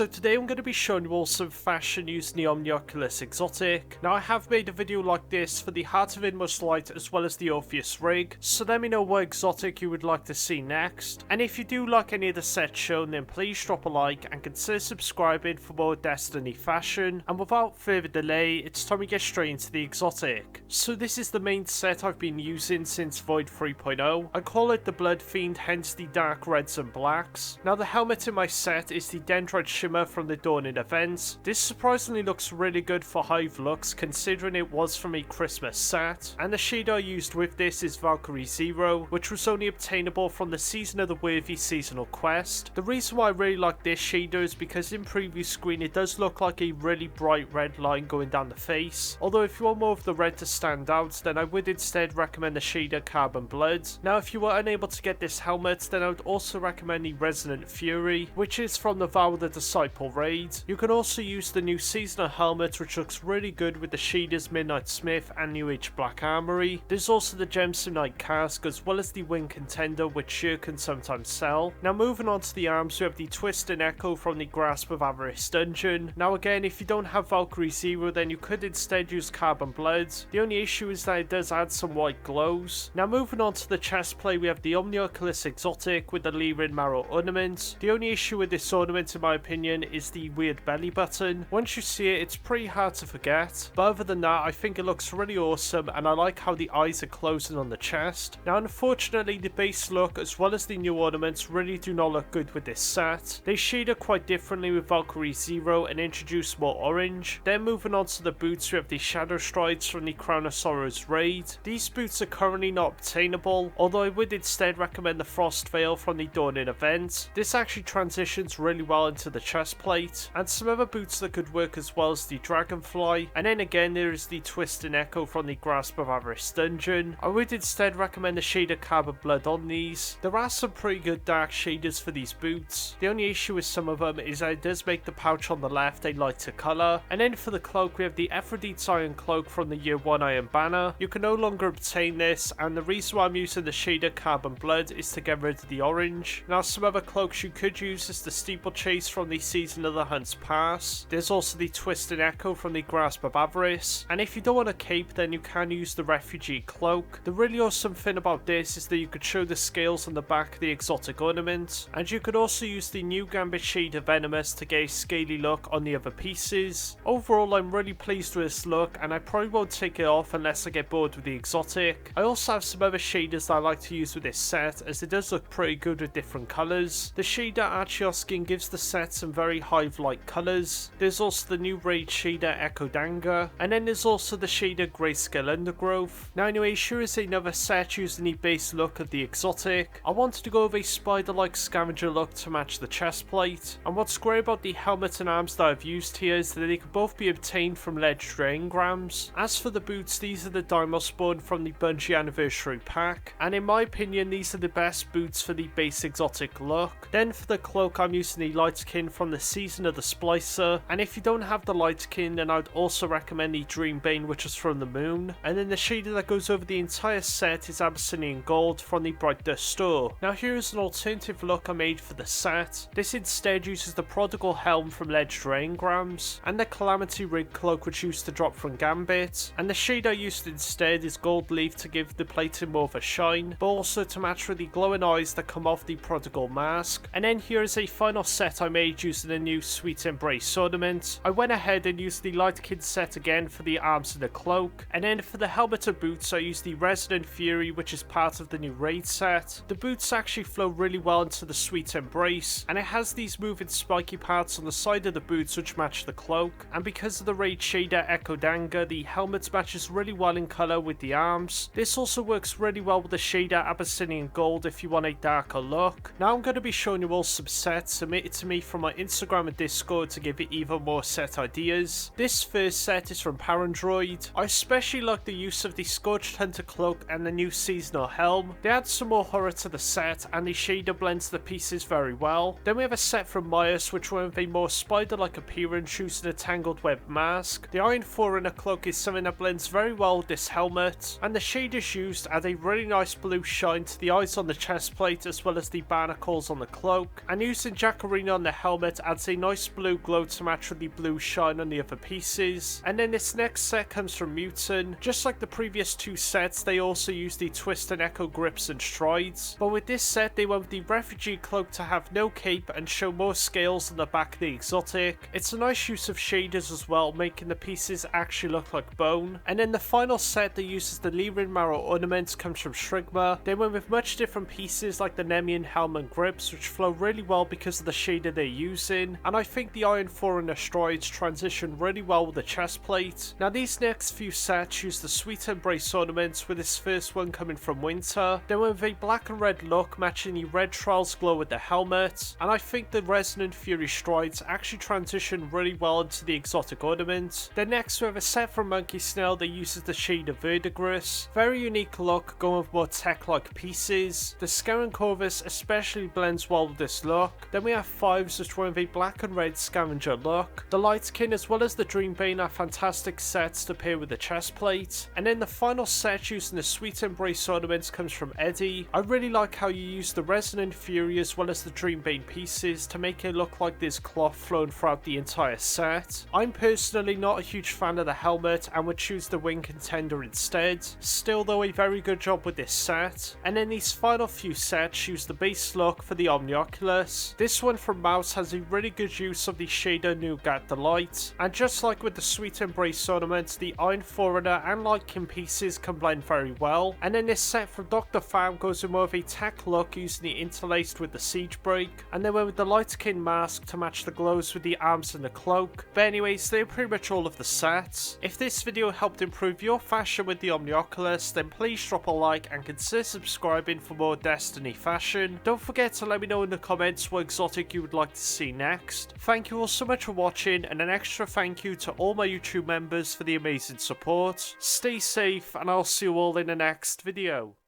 So today I'm going to be showing you all some fashion using the Omnioculus Exotic. Now I have made a video like this for the Heart of Inmost Light as well as the Orpheus rig, so let me know what exotic you would like to see next. And if you do like any of the sets shown, then please drop a like and consider subscribing for more Destiny fashion. And without further delay, it's time we get straight into the exotic. So this is the main set I've been using since Void 3.0. I call it the Blood Fiend, hence the dark reds and blacks. Now the helmet in my set is the Dendrite Shimmer from the Dawning events. This surprisingly looks really good for Hive looks considering it was from a Christmas set. And the shader I used with this is Valkyrie Zero, which was only obtainable from the Season of the Worthy seasonal quest. The reason why I really like this shader is because in preview screen it does look like a really bright red line going down the face. Although if you want more of the red to stand out, then I would instead recommend the shader Carbon Blood. Now if you were unable to get this helmet, then I would also recommend the Resonant Fury, which is from the Vow of the Disciple raid. You can also use the new seasonal helmet, which looks really good with the shaders Midnight Smith and New Age Black Armory. There's also the Gemstone Knight Casque as well as the Wing Contender, which Sheer can sometimes sell. Now moving on to the arms, we have the Twist and Echo from the Grasp of Avarice dungeon. Now again, if you don't have Valkyrie Zero, then you could instead use Carbon Blood. The only issue is that it does add some white glows. Now moving on to the chest plate, we have the Omnioculus Exotic with the Lyran Marrow ornament. The only issue with this ornament in my opinion is the weird belly button. Once you see it, it's pretty hard to forget, but other than that I think it looks really awesome and I like how the eyes are closing on the chest. Now unfortunately the base look as well as the new ornaments really do not look good with this set. They shaded quite differently with Valkyrie Zero and introduce more orange. Then moving on to the boots, we have the Shadow Strides from the Crown of Sorrows raid. These boots are currently not obtainable, although I would instead recommend the Frost Veil from the Dawning event. This actually transitions really well into the chest plate, and some other boots that could work as well as the Dragonfly. And then again there is the Twist and Echo from the Grasp of Avarice dungeon. I would instead recommend the shader Carbon Blood on these. There are some pretty good dark shaders for these boots. The only issue with some of them is that it does make the pouch on the left a lighter colour. And then for the cloak, we have the Aphrodite's Iron Cloak from the Year 1 Iron Banner. You can no longer obtain this, and the reason why I'm using the shader Carbon Blood is to get rid of the orange. Now some other cloaks you could use is the Steeplechase from the Season of the Hunt's Pass. There's also the Twist and Echo from the Grasp of Avarice. And if you don't want a cape, then you can use the Refugee Cloak. The really awesome thing about this is that you could show the scales on the back of the exotic ornament. And you could also use the new Gambit shader Venomous to get a scaly look on the other pieces. Overall, I'm really pleased with this look, and I probably won't take it off unless I get bored with the exotic. I also have some other shaders that I like to use with this set, as it does look pretty good with different colours. The shader Archeos skin gives the set some very Hive-like colours. There's also the new raid shader Echo Danga, and then there's also the shader Grayscale Undergrowth. Now anyway, here is another set using the base look of the exotic. I wanted to go with a spider-like scavenger look to match the chest plate, and what's great about the helmet and arms that I've used here is that they can both be obtained from legendary engrams. As for the boots, these are the Daimos Spawn from the Bungie Anniversary Pack, and in my opinion these are the best boots for the base exotic look. Then for the cloak, I'm using the Lightkin from the Season of the Splicer, and if you don't have the Lightkin, then I'd also recommend the Dreambane, which is from the Moon. And then the shader that goes over the entire set is Abyssinian Gold from the Bright Dust store. Now here is an alternative look I made for the set. This instead uses the Prodigal Helm from legendary engrams, and the Calamity Rig Cloak which used to drop from Gambit, and the shade I used instead is Gold Leaf to give the plating more of a shine, but also to match with the glowing eyes that come off the Prodigal Mask. And then here is a final set I made using the new Sweet Embrace ornament. I went ahead and used the Lightkin set again for the arms and the cloak, and then for the helmet and boots I used the Resonant Fury, which is part of the new raid set. The boots actually flow really well into the Sweet Embrace, and it has these moving spiky parts on the side of the boots which match the cloak, and because of the raid shader Echo Danga, the helmet matches really well in colour with the arms. This also works really well with the shader Abyssinian Gold if you want a darker look. Now I'm going to be showing you all some sets submitted to me from my Instagram and Discord to give you even more set ideas. This first set is from Parandroid. I especially like the use of the Scorched Hunter Cloak and the new seasonal helm. They add some more horror to the set, and the shader blends the pieces very well. Then we have a set from Myers which went with a more spider-like appearance using a tangled web mask. The Iron Forerunner Cloak is something that blends very well with this helmet, and the shaders used add a really nice blue shine to the eyes on the chest plate as well as the barnacles on the cloak. And using Jacarina on the helmet helmet adds a nice blue glow to match with the blue shine on the other pieces. And then this next set comes from Mutant. Just like the previous two sets, they also use the twist and echo grips and strides, but with this set they went with the refugee cloak to have no cape and show more scales on the back of the exotic. It's a nice use of shaders as well, making the pieces actually look like bone. And then the final set that uses the Lyran Marrow ornaments comes from Shrigma. They went with much different pieces like the Nemian helm and grips, which flow really well because of the shader they're using, and I think the Iron Forerunner strides transition really well with the chest plate. Now these next few sets use the Sweet Embrace ornaments, with this first one coming from Winter. They went with a black and red look matching the red Trials glow with the helmet, and I think the Resonant Fury strides actually transition really well into the exotic ornament. Then next we have a set from Monkey Snail that uses the shader Verdigris. Very unique look, going with more tech-like pieces. The Scaran Corvus especially blends well with this look. Then we have Fives, which went with a black and red scavenger look. The Lightkin as well as the Dreambane are fantastic sets to pair with the chest plate. And then the final set using the Sweet Embrace ornaments comes from Eddie. I really like how you use the Resonant Fury as well as the Dreambane pieces to make it look like there's cloth flown throughout the entire set. I'm personally not a huge fan of the helmet and would choose the Wing Contender instead. Still though, a very good job with this set. And then these final few sets use the base look for the Omnioculus. This one from Mouse has a really good use of the shader Nougat Delight, and just like with the Sweet Embrace ornaments, the Iron Forerunner and Lightkin pieces can blend very well. And then this set from Dr. Pham goes in more of a tech look using the interlaced with the Siege Break, and then went with the Lightkin mask to match the glows with the arms and the cloak. But anyways, they're pretty much all of the sets. If this video helped improve your fashion with the Omnioculus, then please drop a like and consider subscribing for more Destiny fashion. Don't forget to let me know in the comments what exotic you would like to see next. Thank you all so much for watching, and an extra thank you to all my YouTube members for the amazing support. Stay safe, and I'll see you all in the next video.